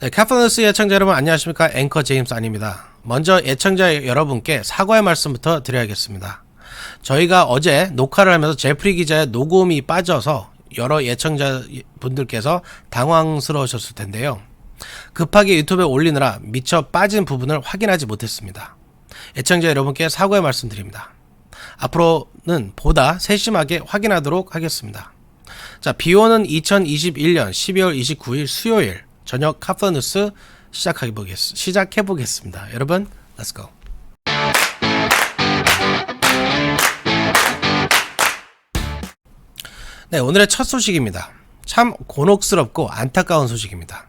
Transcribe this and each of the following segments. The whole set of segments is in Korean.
네, 카프뉴스 애청자 여러분 안녕하십니까? 앵커 제임스 아닙니다. 먼저 애청자 여러분께 사과의 말씀부터 드려야겠습니다. 저희가 어제 녹화를 하면서 제프리 기자의 녹음이 빠져서 여러 애청자 분들께서 당황스러우셨을 텐데요. 급하게 유튜브에 올리느라 미처 빠진 부분을 확인하지 못했습니다. 애청자 여러분께 사과의 말씀드립니다. 앞으로는 보다 세심하게 확인하도록 하겠습니다. 자, 비오는 2021년 12월 29일 수요일 저녁 카프뉴스 시작해보겠습니다. 여러분, Let's go. 네, 오늘의 첫 소식입니다. 참 곤혹스럽고 안타까운 소식입니다.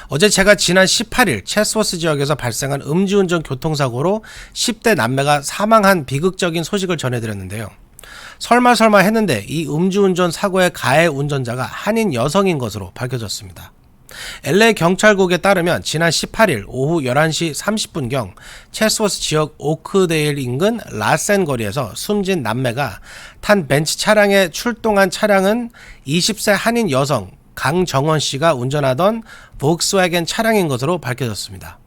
어제 제가 지난 18일 체스워스 지역에서 발생한 음주운전 교통사고로 10대 남매가 사망한 비극적인 소식을 전해드렸는데요. 설마 했는데 이 음주운전 사고의 가해 운전자가 한인 여성인 것으로 밝혀졌습니다. LA 경찰국에 따르면 지난 18일 오후 11시 30분경 체스워스 지역 오크데일 인근 라센 거리에서 숨진 남매가 탄 벤츠 차량에 출동한 차량은 20세 한인 여성 강정원 씨가 운전하던 볼kswagen 차량인 것으로 밝혀졌습니다.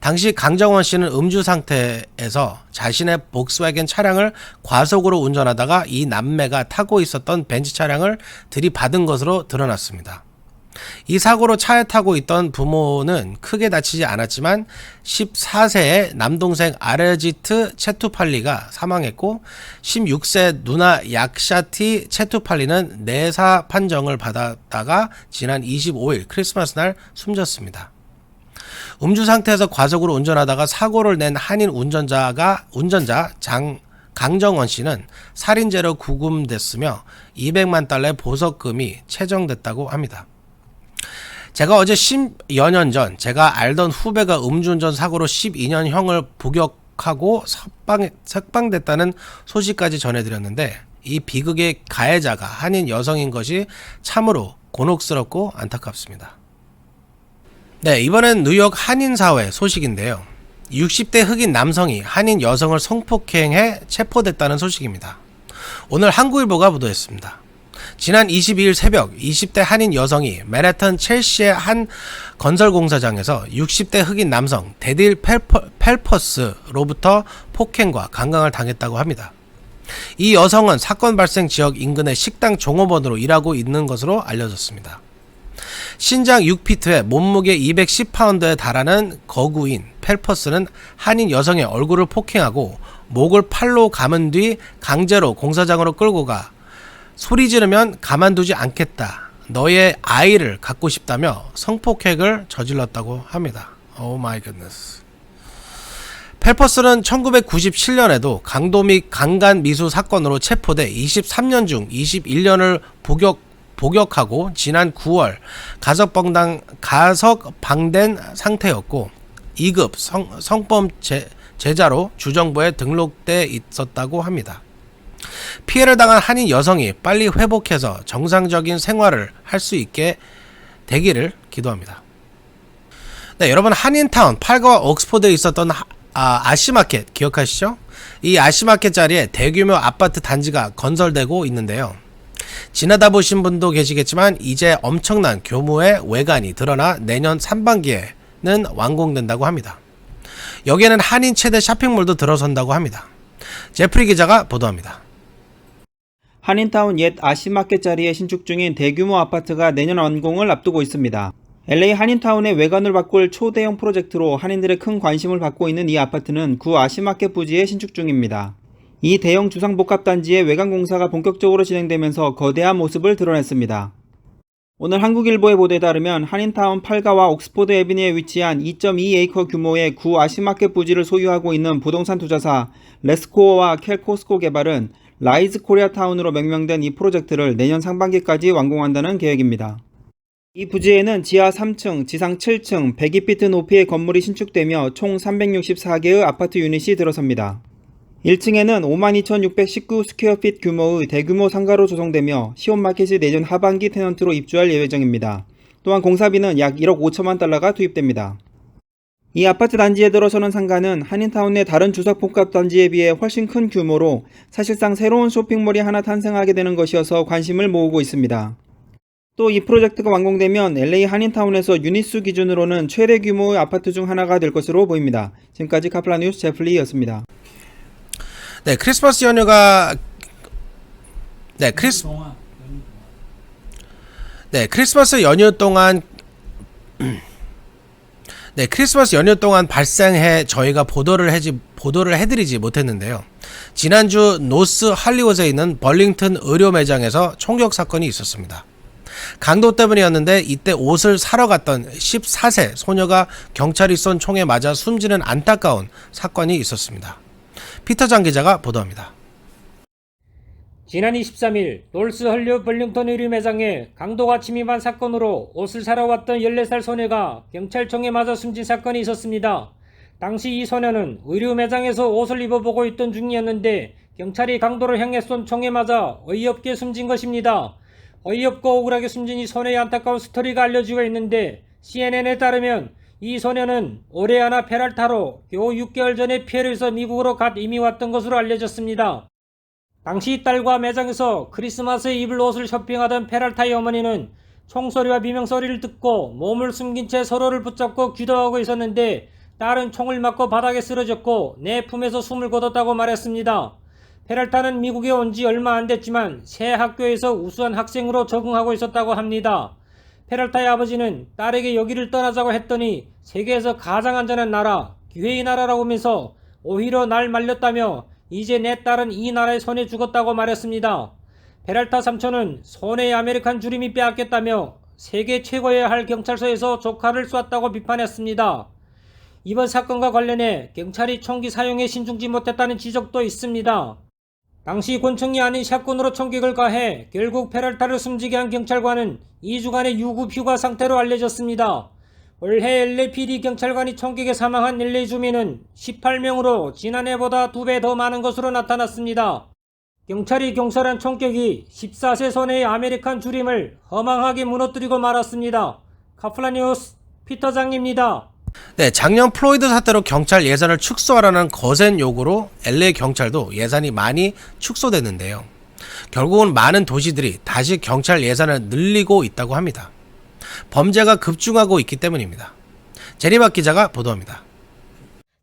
당시 강정원 씨는 음주 상태에서 자신의 볼kswagen 차량을 과속으로 운전하다가 이 남매가 타고 있었던 벤츠 차량을 들이받은 것으로 드러났습니다. 이 사고로 차에 타고 있던 부모는 크게 다치지 않았지만 14세의 남동생 아르지트 체투팔리가 사망했고 16세 누나 약샤티 체투팔리는 내사 판정을 받았다가 지난 25일 크리스마스 날 숨졌습니다. 음주 상태에서 과속으로 운전하다가 사고를 낸 한인 운전자 강정원 씨는 살인죄로 구금됐으며 200만 달러의 보석금이 책정됐다고 합니다. 제가 어제 10여 년 전 제가 알던 후배가 음주운전 사고로 12년형을 복역하고 석방됐다는 소식까지 전해드렸는데 이 비극의 가해자가 한인 여성인 것이 참으로 곤혹스럽고 안타깝습니다. 네, 이번엔 뉴욕 한인사회 소식인데요. 60대 흑인 남성이 한인 여성을 성폭행해 체포됐다는 소식입니다. 오늘 한국일보가 보도했습니다. 지난 22일 새벽 20대 한인 여성이 맨해튼 첼시의 한 건설공사장에서 60대 흑인 남성 데딜 펠퍼스로부터 폭행과 강간을 당했다고 합니다. 이 여성은 사건 발생 지역 인근의 식당 종업원으로 일하고 있는 것으로 알려졌습니다. 신장 6피트에 몸무게 210파운드에 달하는 거구인 펠퍼스는 한인 여성의 얼굴을 폭행하고 목을 팔로 감은 뒤 강제로 공사장으로 끌고 가 소리 지르면 가만두지 않겠다. 너의 아이를 갖고 싶다며 성폭행을 저질렀다고 합니다. 오 마이 굿네스. 펠퍼스는 1997년에도 강도 및 강간 미수 사건으로 체포돼 23년 중 21년을 복역하고 지난 9월 가석방된 상태였고 2급 성범죄자로 주정부에 등록돼 있었다고 합니다. 피해를 당한 한인 여성이 빨리 회복해서 정상적인 생활을 할 수 있게 되기를 기도합니다. 네, 여러분 한인타운 8가와 옥스포드에 있었던 아시마켓 기억하시죠? 이 아시마켓 자리에 대규모 아파트 단지가 건설되고 있는데요. 지나다 보신 분도 계시겠지만 이제 엄청난 규모의 외관이 드러나 내년 상반기에는 완공된다고 합니다. 여기에는 한인 최대 쇼핑몰도 들어선다고 합니다. 제프리 기자가 보도합니다. 한인타운 옛 아시마켓 자리에 신축 중인 대규모 아파트가 내년 완공을 앞두고 있습니다. LA 한인타운의 외관을 바꿀 초대형 프로젝트로 한인들의 큰 관심을 받고 있는 이 아파트는 구 아시마켓 부지에 신축 중입니다. 이 대형 주상복합단지의 외관 공사가 본격적으로 진행되면서 거대한 모습을 드러냈습니다. 오늘 한국일보의 보도에 따르면 한인타운 8가와 옥스포드 애비뉴에 위치한 2.2에이커 규모의 구 아시마켓 부지를 소유하고 있는 부동산 투자사 레스코어와 켈코스코 개발은 라이즈 코리아타운으로 명명된 이 프로젝트를 내년 상반기까지 완공한다는 계획입니다. 이 부지에는 지하 3층, 지상 7층, 102피트 높이의 건물이 신축되며 총 364개의 아파트 유닛이 들어섭니다. 1층에는 52,619 스퀘어핏 규모의 대규모 상가로 조성되며 시온마켓이 내년 하반기 테넌트로 입주할 예정입니다. 또한 공사비는 약 1억 5천만 달러가 투입됩니다. 이 아파트 단지에 들어서는 상가는 한인타운 내 다른 주상복합 단지에 비해 훨씬 큰 규모로 사실상 새로운 쇼핑몰이 하나 탄생하게 되는 것이어서 관심을 모으고 있습니다. 또 이 프로젝트가 완공되면 LA 한인타운에서 유닛수 기준으로는 최대 규모의 아파트 중 하나가 될 것으로 보입니다. 지금까지 카플라 뉴스 제플리였습니다. 네, 크리스마스 연휴가 크리스마스 연휴 동안 크리스마스 연휴 동안 발생해 저희가 보도를 해드리지 못했는데요. 지난주 노스 할리우드에 있는 벌링턴 의료 매장에서 총격 사건이 있었습니다. 강도 때문이었는데 이때 옷을 사러 갔던 14세 소녀가 경찰이 쏜 총에 맞아 숨지는 안타까운 사건이 있었습니다. 피터장 기자가 보도합니다. 지난 23일 노스 할리우드 벌링턴 의류 매장에 강도가 침입한 사건으로 옷을 사러 왔던 14살 소녀가 경찰총에 맞아 숨진 사건이 있었습니다. 당시 이 소녀는 의류 매장에서 옷을 입어보고 있던 중이었는데 경찰이 강도를 향해 쏜 총에 맞아 어이없게 숨진 것입니다. 어이없고 억울하게 숨진 이 소녀의 안타까운 스토리가 알려지고 있는데 CNN에 따르면 이 소녀는 오레아나 페랄타로 겨우 6개월 전에 페루에서 미국으로 갓 이미 왔던 것으로 알려졌습니다. 당시 딸과 매장에서 크리스마스에 입을 옷을 쇼핑하던 페랄타의 어머니는 총소리와 비명소리를 듣고 몸을 숨긴 채 서로를 붙잡고 기도하고 있었는데 딸은 총을 맞고 바닥에 쓰러졌고 내 품에서 숨을 거뒀다고 말했습니다. 페랄타는 미국에 온 지 얼마 안 됐지만 새 학교에서 우수한 학생으로 적응하고 있었다고 합니다. 페랄타의 아버지는 딸에게 여기를 떠나자고 했더니 세계에서 가장 안전한 나라, 기회의 나라라고 하면서 오히려 날 말렸다며 이제 내 딸은 이 나라의 손에 죽었다고 말했습니다. 페랄타 삼촌은 손에 아메리칸 주림이 빼앗겼다며 세계 최고여야 할 경찰서에서 조카를 쐈다고 비판했습니다. 이번 사건과 관련해 경찰이 총기 사용에 신중지 못했다는 지적도 있습니다. 당시 권총이 아닌 샷건으로 총격을 가해 결국 페랄타를 숨지게 한 경찰관은 2주간의 유급 휴가 상태로 알려졌습니다. 올해 LAPD 경찰관이 총격에 사망한 LA 주민은 18명으로 지난해보다 2배 더 많은 것으로 나타났습니다. 경찰이 경찰한 총격이 14세 소녀의 아메리칸 주림을 허망하게 무너뜨리고 말았습니다. 카플라 뉴스 피터장입니다. 네, 작년 플로이드 사태로 경찰 예산을 축소하라는 거센 요구로 LA 경찰도 예산이 많이 축소됐는데요. 결국은 많은 도시들이 다시 경찰 예산을 늘리고 있다고 합니다. 범죄가 급증하고 있기 때문입니다. 제리박 기자가 보도합니다.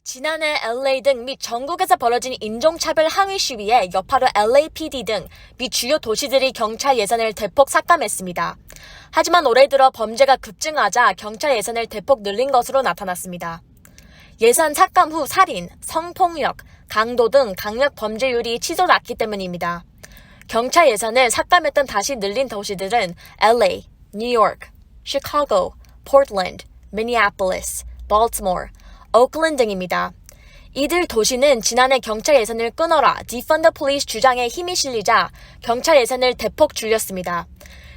지난해 LA 등 미 전국에서 벌어진 인종차별 항의 시위에 여파로 LAPD 등 미 주요 도시들이 경찰 예산을 대폭 삭감했습니다. 하지만 올해 들어 범죄가 급증하자 경찰 예산을 대폭 늘린 것으로 나타났습니다. 예산 삭감 후 살인, 성폭력, 강도 등 강력 범죄율이 치솟 났기 때문입니다. 경찰 예산을 삭감했던 다시 늘린 도시들은 LA, 뉴욕, 시카고, 포틀랜드, 미니애폴리스, 발티모어, 오클랜드 등입니다. 이들 도시는 지난해 경찰 예산을 끊어라 Defund the Police 주장에 힘이 실리자 경찰 예산을 대폭 줄였습니다.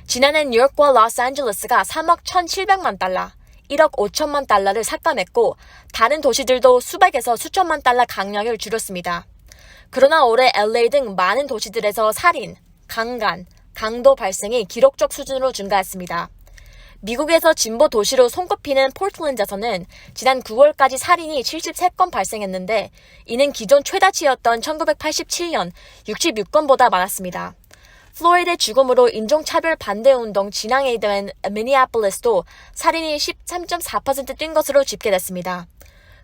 지난해 뉴욕과 로스앤젤레스가 3억 1,700만 달러, 1억 5천만 달러를 삭감했고 다른 도시들도 수백에서 수천만 달러 강력을 줄였습니다. 그러나 올해 LA 등 많은 도시들에서 살인, 강간, 강도 발생이 기록적 수준으로 증가했습니다. 미국에서 진보 도시로 손꼽히는 포틀랜드에서는 지난 9월까지 살인이 73건 발생했는데 이는 기존 최다치였던 1987년 66건보다 많았습니다. 플로리다의 죽음으로 인종차별 반대운동 진앙에 된 미니애폴리스도 살인이 13.4% 뛴 것으로 집계됐습니다.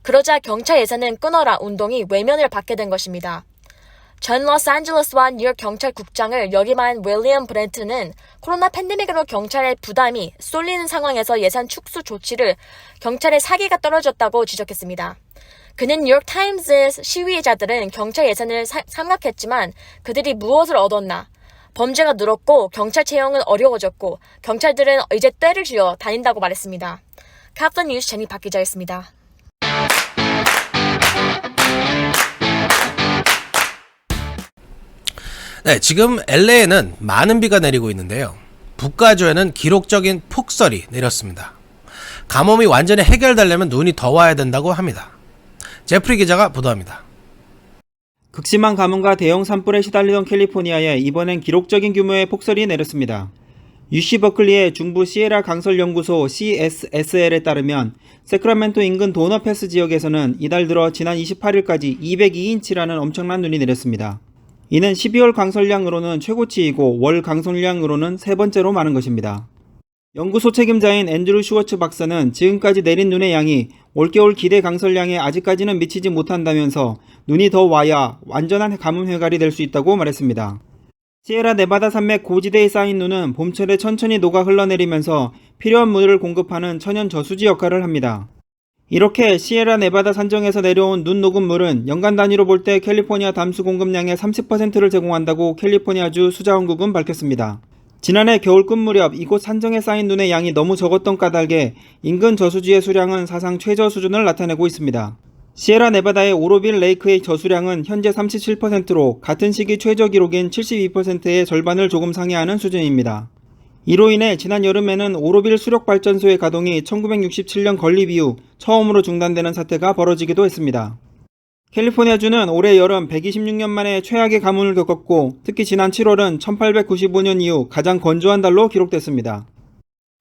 그러자 경찰 예산은 끊어라 운동이 외면을 받게 된 것입니다. 전 로스앤젤레스와 뉴욕 경찰국장을 역임한 윌리엄 브렌트는 코로나 팬데믹으로 경찰의 부담이 쏠리는 상황에서 예산 축소 조치를 경찰의 사기가 떨어졌다고 지적했습니다. 그는 뉴욕타임즈의 시위자들은 경찰 예산을 삼각했지만 그들이 무엇을 얻었나? 범죄가 늘었고 경찰 채용은 어려워졌고 경찰들은 이제 떼를 쥐어 다닌다고 말했습니다. 카플라 뉴스 제니 박 기자였습니다. 네, 지금 LA에는 많은 비가 내리고 있는데요. 북가주에는 기록적인 폭설이 내렸습니다. 가뭄이 완전히 해결되려면 눈이 더 와야 된다고 합니다. 제프리 기자가 보도합니다. 극심한 가뭄과 대형 산불에 시달리던 캘리포니아에 이번엔 기록적인 규모의 폭설이 내렸습니다. UC 버클리의 중부 시에라 강설연구소 CSSL에 따르면 세크라멘토 인근 도너패스 지역에서는 이달 들어 지난 28일까지 202인치라는 엄청난 눈이 내렸습니다. 이는 12월 강설량으로는 최고치이고 월 강설량으로는 세 번째로 많은 것입니다. 연구소 책임자인 앤드루 슈워츠 박사는 지금까지 내린 눈의 양이 올겨울 기대 강설량에 아직까지는 미치지 못한다면서 눈이 더 와야 완전한 가뭄 해갈이 될 수 있다고 말했습니다. 시에라 네바다 산맥 고지대에 쌓인 눈은 봄철에 천천히 녹아 흘러내리면서 필요한 물을 공급하는 천연 저수지 역할을 합니다. 이렇게 시에라 네바다 산정에서 내려온 눈 녹은 물은 연간 단위로 볼 때 캘리포니아 담수 공급량의 30%를 제공한다고 캘리포니아주 수자원국은 밝혔습니다. 지난해 겨울 끝 무렵 이곳 산정에 쌓인 눈의 양이 너무 적었던 까닭에 인근 저수지의 수량은 사상 최저 수준을 나타내고 있습니다. 시에라 네바다의 오로빌 레이크의 저수량은 현재 37%로 같은 시기 최저 기록인 72%의 절반을 조금 상회하는 수준입니다. 이로 인해 지난 여름에는 오로빌 수력발전소의 가동이 1967년 건립 이후 처음으로 중단되는 사태가 벌어지기도 했습니다. 캘리포니아주는 올해 여름 126년 만에 최악의 가뭄을 겪었고 특히 지난 7월은 1895년 이후 가장 건조한 달로 기록됐습니다.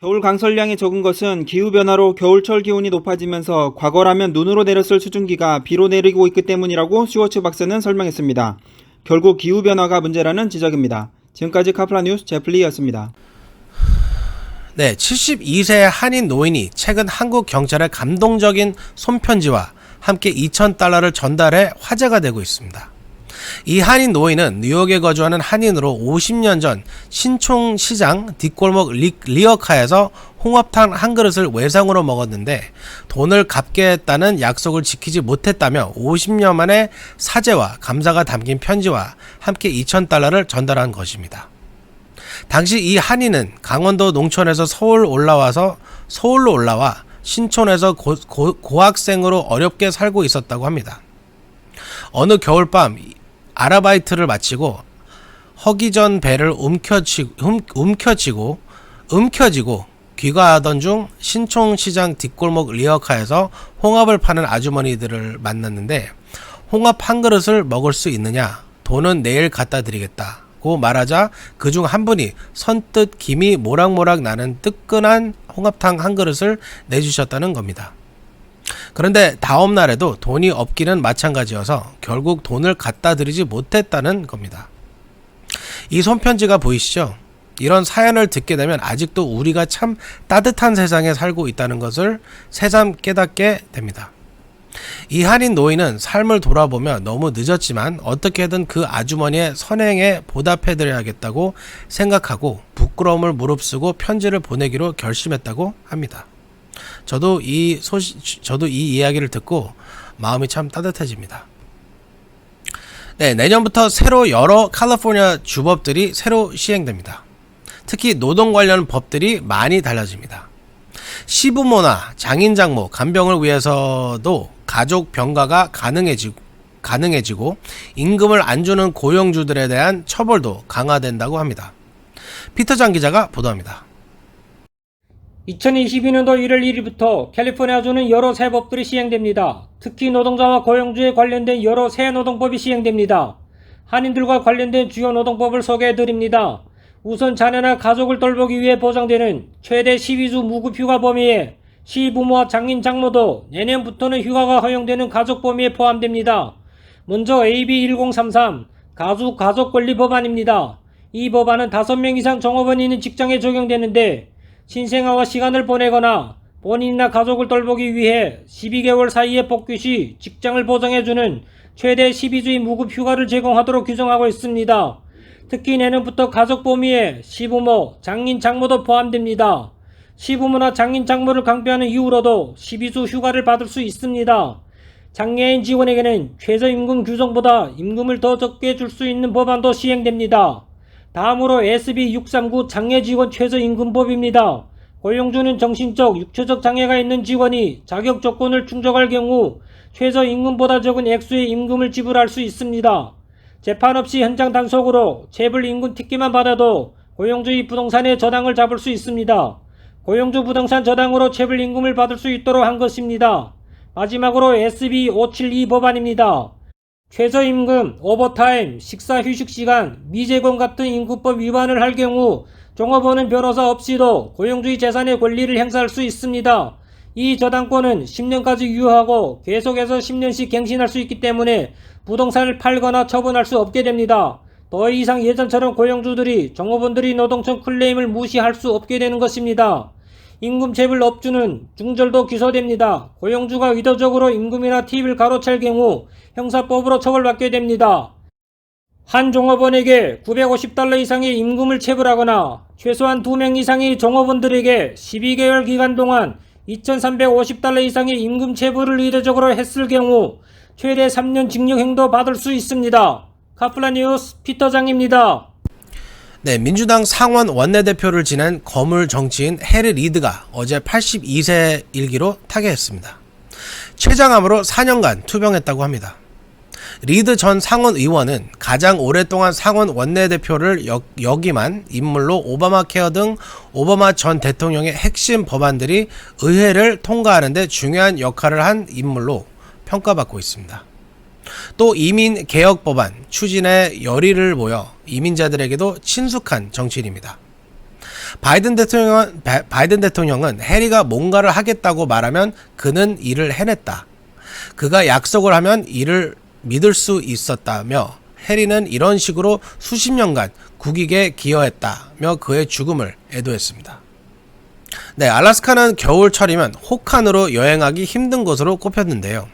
겨울 강설량이 적은 것은 기후변화로 겨울철 기온이 높아지면서 과거라면 눈으로 내렸을 수증기가 비로 내리고 있기 때문이라고 슈워츠 박사는 설명했습니다. 결국 기후변화가 문제라는 지적입니다. 지금까지 카플라 뉴스 제플리였습니다. 네, 72세 한인 노인이 최근 한국 경찰의 감동적인 손편지와 함께 $2,000를 전달해 화제가 되고 있습니다. 이 한인 노인은 뉴욕에 거주하는 한인으로 50년 전 신촌시장 뒷골목 리어카에서 홍합탕 한 그릇을 외상으로 먹었는데 돈을 갚겠다는 약속을 지키지 못했다며 50년 만에 사죄와 감사가 담긴 편지와 함께 $2,000를 전달한 것입니다. 당시 이 한인은 강원도 농촌에서 서울로 올라와 신촌에서 고학생으로 어렵게 살고 있었다고 합니다. 어느 겨울밤 아르바이트를 마치고 허기전 배를 움켜쥐고 귀가하던 중 신촌시장 뒷골목 리어카에서 홍합을 파는 아주머니들을 만났는데 홍합 한 그릇을 먹을 수 있느냐? 돈은 내일 갖다 드리겠다고 말하자 그중 한 분이 선뜻 김이 모락모락 나는 뜨끈한 홍합탕 한 그릇을 내주셨다는 겁니다. 그런데 다음 날에도 돈이 없기는 마찬가지여서 결국 돈을 갖다 드리지 못했다는 겁니다. 이 손편지가 보이시죠? 이런 사연을 듣게 되면 아직도 우리가 참 따뜻한 세상에 살고 있다는 것을 새삼 깨닫게 됩니다. 이 한인 노인은 삶을 돌아보며 너무 늦었지만 어떻게든 그 아주머니의 선행에 보답해드려야겠다고 생각하고 부끄러움을 무릅쓰고 편지를 보내기로 결심했다고 합니다. 저도 이 이야기를 듣고 마음이 참 따뜻해집니다. 네, 내년부터 새로 여러 캘리포니아 주법들이 새로 시행됩니다. 특히 노동 관련 법들이 많이 달라집니다. 시부모나 장인 장모, 간병을 위해서도 가족 병가가 가능해지고 임금을 안 주는 고용주들에 대한 처벌도 강화된다고 합니다. 피터장 기자가 보도합니다. 2022년도 1월 1일부터 캘리포니아주는 여러 새 법들이 시행됩니다. 특히 노동자와 고용주에 관련된 여러 새 노동법이 시행됩니다. 한인들과 관련된 주요 노동법을 소개해드립니다. 우선 자녀나 가족을 돌보기 위해 보장되는 최대 12주 무급휴가 범위에 시부모와 장인 장모도 내년부터는 휴가가 허용되는 가족 범위에 포함됩니다. 먼저 AB 1033 가족권리 법안입니다. 이 법안은 5명 이상 종업원이 있는 직장에 적용되는데 신생아와 시간을 보내거나 본인이나 가족을 돌보기 위해 12개월 사이에 복귀 시 직장을 보장해주는 최대 12주의 무급휴가를 제공하도록 규정하고 있습니다. 특히 내년부터 가족 범위에 시부모, 장인, 장모도 포함됩니다. 시부모나 장인, 장모를 강조하는 이유로도 12주 휴가를 받을 수 있습니다. 장애인 직원에게는 최저임금 규정보다 임금을 더 적게 줄 수 있는 법안도 시행됩니다. 다음으로 SB 639 장애직원 최저임금법입니다. 고용주는 정신적, 육체적 장애가 있는 직원이 자격 조건을 충족할 경우 최저임금보다 적은 액수의 임금을 지불할 수 있습니다. 재판 없이 현장 단속으로 체불 임금 특기만 받아도 고용주의 부동산의 저당을 잡을 수 있습니다. 고용주 부동산 저당으로 체불 임금을 받을 수 있도록 한 것입니다. 마지막으로 SB 572 법안입니다. 최저임금, 오버타임, 식사 휴식시간, 미제공 같은 임금법 위반을 할 경우 종업원은 변호사 없이도 고용주의 재산의 권리를 행사할 수 있습니다. 이 저당권은 10년까지 유효하고 계속해서 10년씩 갱신할 수 있기 때문에 부동산을 팔거나 처분할 수 없게 됩니다. 더 이상 예전처럼 고용주들이 종업원들이 노동청 클레임을 무시할 수 없게 되는 것입니다. 임금체불 업주는 중절도 기소됩니다. 고용주가 의도적으로 임금이나 팁을 가로챌 경우 형사법으로 처벌받게 됩니다. 한 종업원에게 $950 이상의 임금을 체불하거나 최소한 2명 이상의 종업원들에게 12개월 기간 동안 $2,350 이상의 임금 체불을 의도적으로 했을 경우 최대 3년 징역형도 받을 수 있습니다. 카플란 뉴스 피터장입니다. 네, 민주당 상원 원내대표를 지낸 거물 정치인 해리 리드가 어제 82세 일기로 타계했습니다. 췌장암으로 4년간 투병했다고 합니다. 리드 전 상원 의원은 가장 오랫동안 상원 원내대표를 역임한 인물로 오바마 케어 등 오바마 전 대통령의 핵심 법안들이 의회를 통과하는 데 중요한 역할을 한 인물로 평가받고 있습니다. 또 이민 개혁 법안 추진에 열의를 모여 이민자들에게도 친숙한 정치인입니다. 바이든 대통령은 해리가 뭔가를 하겠다고 말하면 그는 일을 해냈다. 그가 약속을 하면 이를 믿을 수 있었다며 해리는 이런 식으로 수십 년간 국익에 기여했다며 그의 죽음을 애도했습니다. 네, 알래스카는 겨울철이면 혹한으로 여행하기 힘든 곳으로 꼽혔는데요.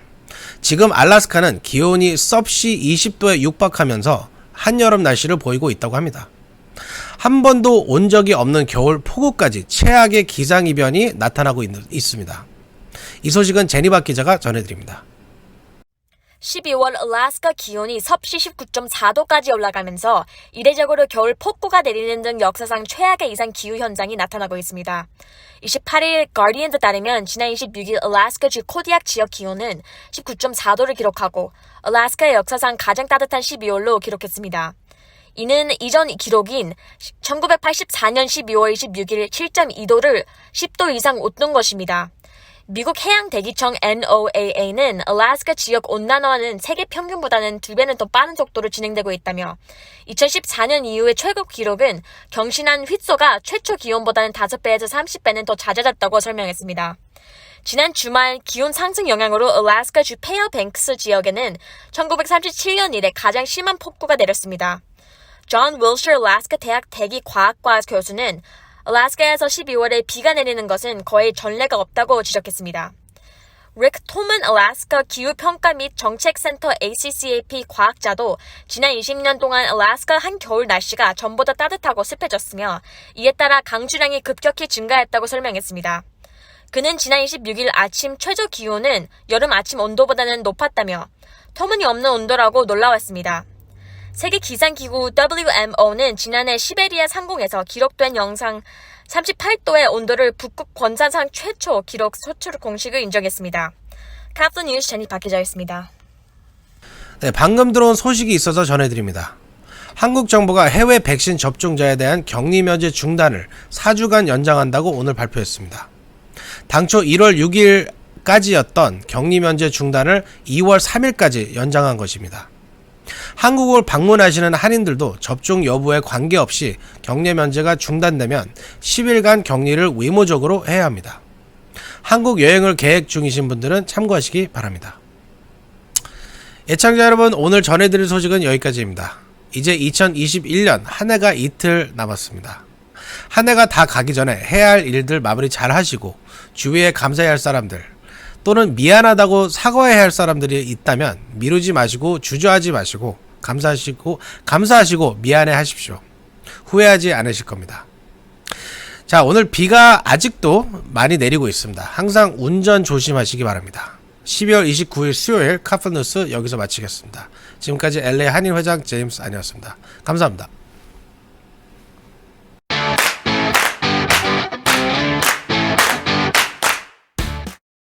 지금 알래스카는 기온이 섭씨 20도에 육박하면서 한여름 날씨를 보이고 있다고 합니다. 한 번도 온 적이 없는 겨울 폭우까지 최악의 기상이변이 나타나고 있습니다. 이 소식은 제니박 기자가 전해드립니다. 12월 알래스카 기온이 섭씨 19.4도까지 올라가면서 이례적으로 겨울 폭우가 내리는 등 역사상 최악의 이상 기후 현상이 나타나고 있습니다. 28일 가디언에 따르면 지난 26일 알래스카주 코디악 지역 기온은 19.4도를 기록하고 알래스카의 역사상 가장 따뜻한 12월로 기록했습니다. 이는 이전 기록인 1984년 12월 26일 7.2도를 10도 이상 웃돈 것입니다. 미국 해양대기청 NOAA는 알래스카 지역 온난화는 세계 평균보다는 2배는 더 빠른 속도로 진행되고 있다며 2014년 이후의 최고 기록은 경신한 휘소가 최초 기온보다는 5배에서 30배는 더 잦아졌다고 설명했습니다. 지난 주말 기온 상승 영향으로 알래스카주 페어뱅크스 지역에는 1937년 이래 가장 심한 폭우가 내렸습니다. 존 윌셔 알래스카 대학 대기과학과 교수는 알래스카에서 12월에 비가 내리는 것은 거의 전례가 없다고 지적했습니다. 릭 톰은 알래스카 기후평가 및 정책센터 ACCAP 과학자도 지난 20년 동안 알래스카 한겨울 날씨가 전보다 따뜻하고 습해졌으며 이에 따라 강수량이 급격히 증가했다고 설명했습니다. 그는 지난 26일 아침 최저 기온은 여름 아침 온도보다는 높았다며 터무니없는 온도라고 놀라웠습니다. 세계기상기구 WMO는 지난해 시베리아 상공에서 기록된 영상 38도의 온도를 북극 권사상 최초 기록 소출 공식을 인정했습니다. 카플란 뉴스 제니박 기자였습니다. 네, 방금 들어온 소식이 있어서 전해드립니다. 한국 정부가 해외 백신 접종자에 대한 격리 면제 중단을 4주간 연장한다고 오늘 발표했습니다. 당초 1월 6일까지였던 격리 면제 중단을 2월 3일까지 연장한 것입니다. 한국을 방문하시는 한인들도 접종 여부에 관계없이 격리 면제가 중단되면 10일간 격리를 의무적으로 해야 합니다. 한국 여행을 계획 중이신 분들은 참고하시기 바랍니다. 애청자 여러분, 오늘 전해드릴 소식은 여기까지입니다. 이제 2021년 한 해가 이틀 남았습니다. 한 해가 다 가기 전에 해야 할 일들 마무리 잘 하시고 주위에 감사해야 할 사람들 또는 미안하다고 사과해야 할 사람들이 있다면 미루지 마시고 주저하지 마시고 감사하시고 미안해 하십시오. 후회하지 않으실 겁니다. 자, 오늘 비가 아직도 많이 내리고 있습니다. 항상 운전 조심하시기 바랍니다. 12월 29일 수요일 카플 뉴스 여기서 마치겠습니다. 지금까지 LA 한인회장 제임스 아니었습니다. 감사합니다.